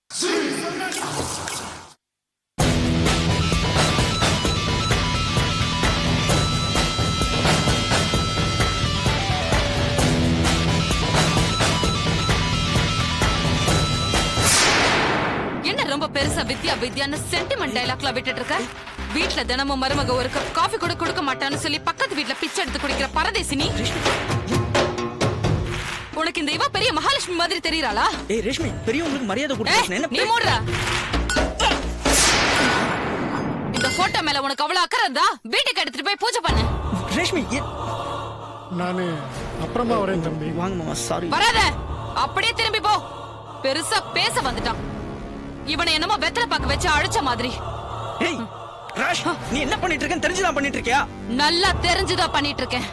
என்ன ரொம்ப பெருசா வித்யா வித்யான்னு சென்டிமெண்ட் டைலாக்ல விட்டுட்டு இருக்க? வீட்ல தினமும் மருமக ஒரு கப் காஃபி கூட கொடுக்க மாட்டான்னு சொல்லி பக்கத்து வீட்ல பிச்சை எடுத்து குடிக்கிற பரதேசினி. உனக்கு இந்த இவ பெரிய மகாலட்சுமி மாதிரி தெரியறாளா? ஏய் ரேஷ்மி, பெரியவங்களுக்கு மரியாதை கொடுத்து நீ மூடுற. இந்த போட்டோ மேல உனக்கு அவ்வளவு அக்கறை இருந்தா வீட்டுக்கு எடுத்துட்டு போய் பூஜை பண்ணு. ரேஷ்மி, நானு அப்புறமா வரேன் தம்பி. வாங்க மாமா, சாரி. வராத, அப்படியே திரும்பி போ. பெருசா பேச வந்துட்டான். இவனை என்னமோ வெத்தலை பாக்க வச்சு அழைச்ச மாதிரி. ஏய் ராஷ், நீ என்ன பண்ணிட்டு இருக்கன்னு தெரிஞ்சுதான் பண்ணிட்டு இருக்கியா? நல்லா தெரிஞ்சுதான் பண்ணிட்டு இருக்கேன்.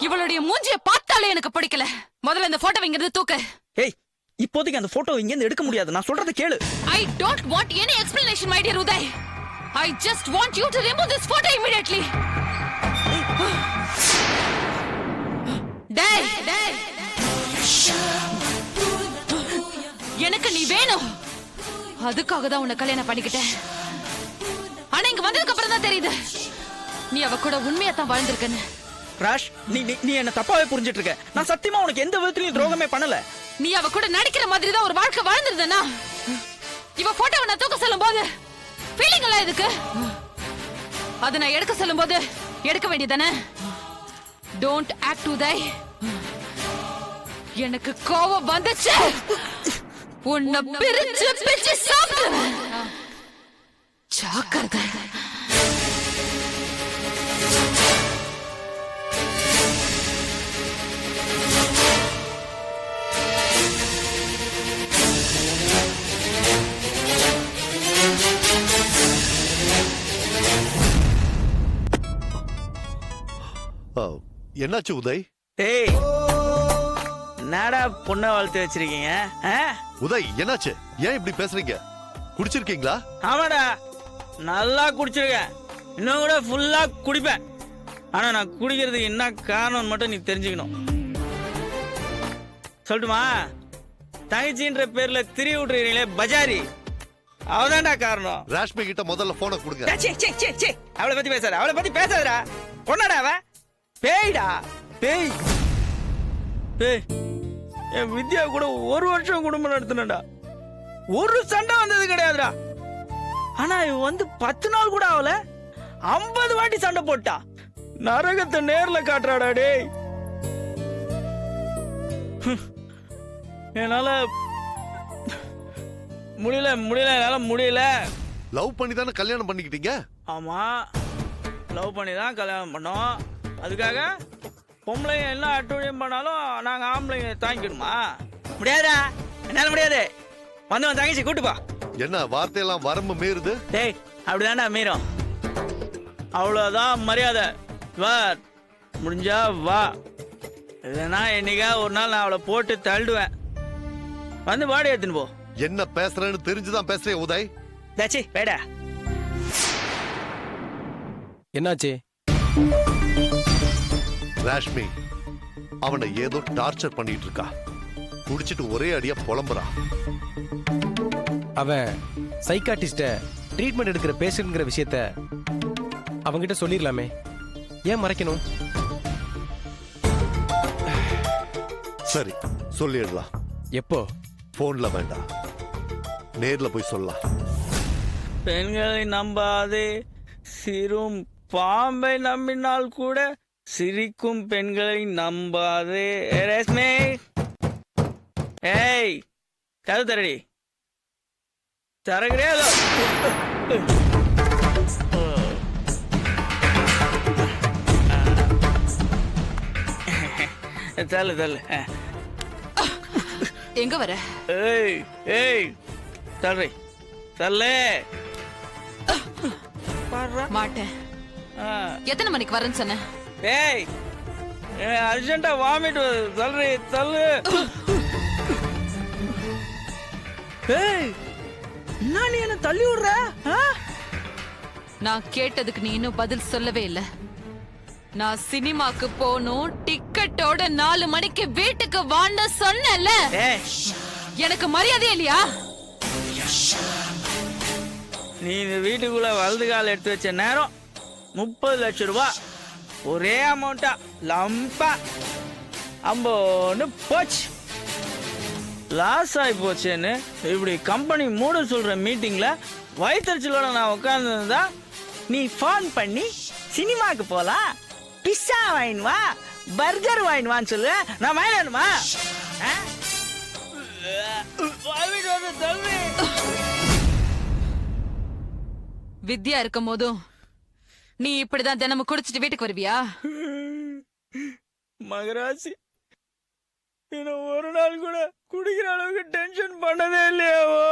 இவளுடைய மூஞ்சிய பார்த்தாலே எனக்கு பிடிக்கல. முதல்ல இந்த போட்டோ இங்க இருந்து தூக்கு. ஏய், இப்போதைக்கு அந்த போட்டோ இங்க இருந்து எடுக்க முடியாது. நான் சொல்றத கேளு. I don't want any explanation, my dear Uday. I just want you to remove this photo immediately. டேய், எனக்கு நீ வேணும். அதுக்காக தான் உன்னை கல்யாணம் பண்ணிக்கிட்டேன். ஆனா இங்க வந்ததுக்கு அப்புறம் தான் தெரியுது நீ அவ கூட உண்மையா தான் வாழ்ந்திருக்கன்னு. ராஷ், நீ என்ன தப்பாவே புரிஞ்சிட்டு இருக்க. நான் சத்தியமா உனக்கு எந்த விதத்திலயும் துரோகமே பண்ணல. நீ அவ கூட நடிக்கிற மாதிரி தான் ஒரு வாழ்க்கை வாழ்ந்திருந்தனா? இவ போட்டோவை நான் தூக்க சொல்லும் போது ஃபீலிங் எல்லாம் எதுக்கு? அது நான் எடுக்க சொல்லும் போது எடுக்க வேண்டியதானே? டோன்ட் ஆக்ட் உதை. எனக்கு கோவம் வந்துச்சு. உன்னை பிரிச்சு பிரிச்சு சாப்பிடுவேன். ஜாக்கிரதை. என்னாச்சு உதய்? ஏய், நாடா பொண்ண வளர்த்து வச்சிருக்கீங்க? உதய் என்னாச்சு? ஏன் இப்படி பேசுறீங்க? குடிச்சிருக்கீங்களா? ஆமாடா, நல்லா குடிச்சிருக்கேன். இன்னும் கூட ஃபுல்லா குடிப்பேன். ஆனா நான் குடிக்கிறதுக்கு என்ன காரணம் மட்டும் நீ தெரிஞ்சுக்கணும். சொல்லட்டுமா? தங்கச்சின்ற பேர்ல திரி விட்டுறீங்களே பஜாரி, அவதான்டா காரணம். ராஷ்மி கிட்ட முதல்ல போனை கொடுங்க. அவளை பத்தி பேசாத, அவளை பத்தி பேசாதடா. பொண்ணாடா அவ? பேய்டா, பேய். பேய் என் வித்யா கூட ஒரு வருஷம் குடும்பம் நடத்தினடா. ஒரு சண்டை வந்தது கிடையாதுடா. ஆனா இவ வந்து 10 நாள் கூட ஆகல, 50 வாட்டி சண்டை போட்டா. நரகத்தை நேர்ல காட்டுறாடா டேய். என்னால முடியல. லவ் பண்ணி தானே கல்யாணம் பண்ணிக்கிட்டீங்க? ஆமா, லவ் பண்ணி தான் கல்யாணம் பண்ணோம். அதுக்காக பொம்பளைங்க என்ன அட்டுழியம் பண்ணாலும் நாங்க ஆம்பளைங்க தாங்கிக்கணுமா? முடியாதா, என்னால முடியாது. வந்து தங்கச்சி கூட்டுப்பா. என்ன வார்த்தையெல்லாம் வரம்பு மீறுது? டேய், அப்படிதான்டா மீறும். அவ்வளவுதான் மரியாதை. வா, முடிஞ்சா வா. இல்லைன்னா என்னைக்கா ஒரு நாள் நான் அவளை போட்டு தள்ளுவேன். வந்து பாடி எடுத்துன்னு போ. என்ன பேசுறேன்னு தெரிஞ்சுதான் பேசுறேன் உதய். தாச்சி வேடா. என்னாச்சு? ராஷ்மி அவனை ஏதோ டார்ச்சர் பண்ணிட்டு இருக்கா. குடிச்சிட்டு ஒரே அடியா புலம்புறா. அவன் சைக்காட்டிஸ்ட ட்ரீட்மெண்ட் எடுக்கிற பேஷண்ட்ங்கிற விஷயத்த அவங்கிட்ட சொல்லிடலாமே, ஏன் மறைக்கணும்? சரி, சொல்லிடலாம். எப்போ? போன்ல வேண்டாம், நேர்ல போய் சொல்லலாம். பெண்களை நம்பாதே, சிறும் பாம்பை நம்பினால் கூட சிரிக்கும் பெண்களை நம்பாதே. ரேஷ்மி, ஏய் கது தரடி தரகிறே. தள்ளு தள்ளு. எங்க வர? ஏய் ஏய் தள்ளு தள்ளு. மாட்டேன். எத்தனை மணிக்கு வரேன்னு சொன்ன? ஏய், அர்ஜென்ட்டா வாமிட் தள்ளு தள்ளு. ஏய், நான் நீ என்ன தள்ளி விடுற? நான் கேட்டதுக்கு நீ இன்னும் பதில் சொல்லவே இல்ல. நான் சினிமாக்கு போகணும், டிக்கெட்டோட 4 மணிக்கு வீட்டுக்கு வான்னு சொன்னேன்ல. எனக்கு மரியாதை இல்லையா? நீ இந்த வீட்டுக்குள்ள வலது கால் எடுத்து வச்ச நேரம் 30 லட்சம் ரூபாய் ஒரே அமௌண்ட்டா லம்பா அம்போன்னு போச்சு. லாஸ் ஆகி போச்சேன்னு இப்படி கம்பெனி மூட சொல்ற மீட்டிங்ல வயிற்றுச்சலோட நான் உட்கார்ந்துருந்தா நீ ஃபோன் பண்ணி சினிமாக்கு போலாம், பிஸ்ஸா வாங்கின்னு வா, பர்கர் வாங்கின்னு வான்னு சொல்லு. நான் வாங்கிடுமா? வித்யா இருக்கும் போதும் நீ இப்படிதான் தினமும் குடிச்சிட்டு வீட்டுக்கு வருவியா? மகராசி என்ன ஒரு நாள் கூட குடிக்கிற அளவுக்கு டென்ஷன் பண்ணதே இல்லையாவோ?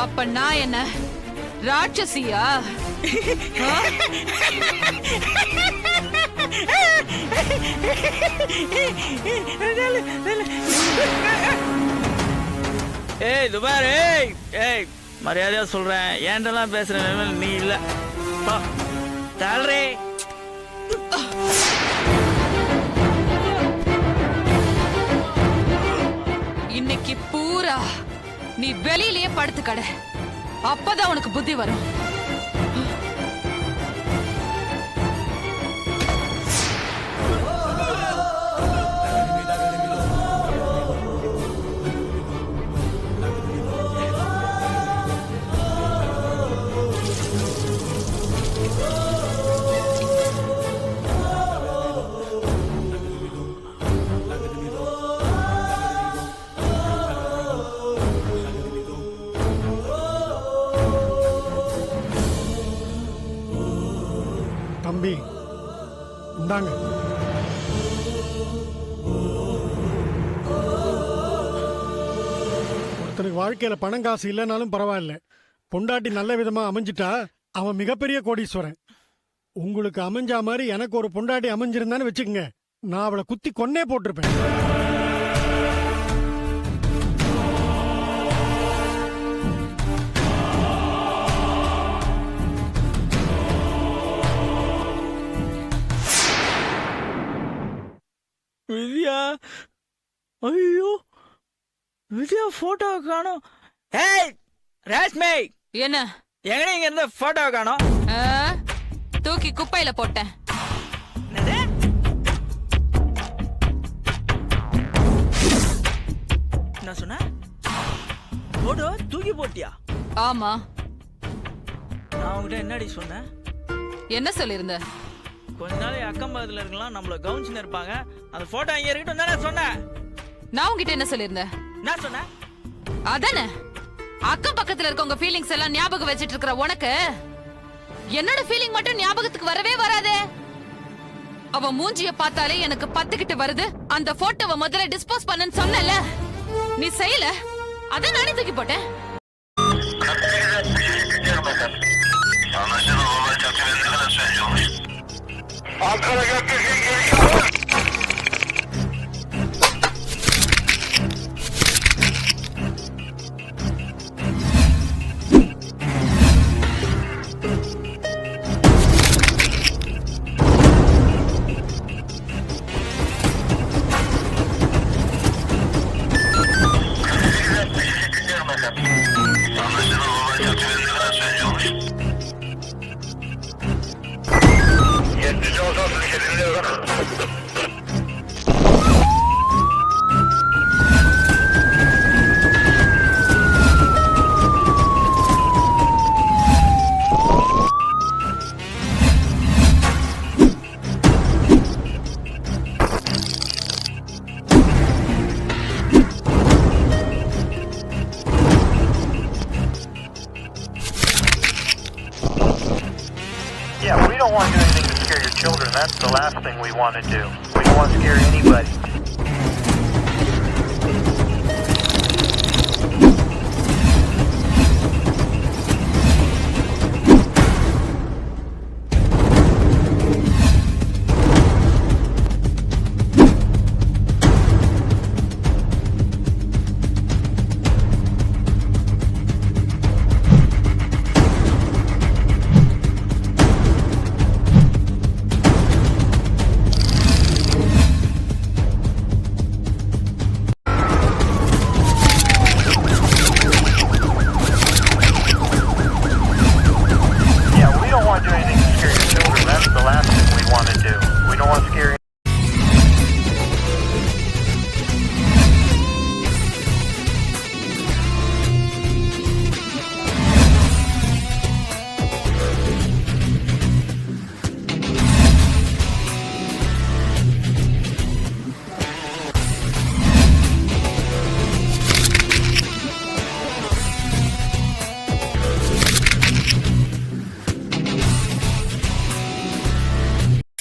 அப்ப நான் என்ன ராட்சசியா? ஏய் துபார், ஏய் மரியாதையா சொல்றேன், ஏன்டெல்லாம் பேசுற நிலைமையில நீ இல்ல. தாழ்றே. இன்னைக்கு பூரா நீ வெளியிலேயே படுத்து கடை, அப்பதான் உனக்கு புத்தி வரும். தம்பி இந்தாங்க. ஒருத்தனுக்கு வாழ்க்கையில பணம் காசு இல்லைனாலும் பரவாயில்ல, பொண்டாட்டி நல்ல விதமா அமைஞ்சிட்டா அவன் மிகப்பெரிய கோடீஸ்வரன். உங்களுக்கு அமைஞ்சா மாதிரி எனக்கு ஒரு பொண்டாட்டி அமைஞ்சிருந்தான்னு வச்சுக்கோங்க, நான் அவளை குத்தி கொன்னே போட்டிருப்பேன். வித்யா, ஐயோ வித்யா போட்டோ காணோம். ஏய் ரேஷ்மை, என்ன எங்க இங்க இருந்த போட்டோ காணோம்? தூக்கி குப்பையில போட்டேன். என்ன சொன்ன? போட்டோ தூக்கி போட்டியா? ஆமா. நான் உங்ககிட்ட என்னடி சொன்னேன்? என்ன சொல்லிருந்த? கொஞ்ச நாள் அக்கம் பக்கத்துல இருக்கலாம், நம்மள கவுன்சின்னு இருப்பாங்க, அந்த போட்டோ இங்க இருக்கட்டும் தானே சொன்னேன். நான் உங்ககிட்ட என்ன சொல்லிருந்தேன்? என்ன சொன்னேன்? அதானே, அக்கம் பக்கத்துல இருக்கவங்க ஃபீலிங்ஸ் எல்லாம் ஞாபகம் வச்சிட்டு இருக்கிற உனக்கு என்னோட ஃபீலிங் மட்டும் ஞாபகத்துக்கு வரவே வராதே. அவ மூஞ்சிய பார்த்தாலே எனக்கு பத்துக்கிட்டு வருது. அந்த போட்டோவை முதல்ல டிஸ்போஸ் பண்ணுன்னு சொன்னல, நீ செய்யல, அத நானே தூக்கி போட்டேன். Ankara Göktürk'e geri kalın. Yeah, we don't want to do anything to scare your children. That's the last thing we want to do. We don't want to scare anybody.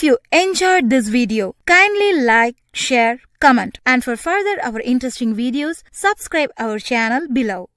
If you enjoyed this video, kindly like, share, comment, and for further our interesting videos, subscribe our channel below.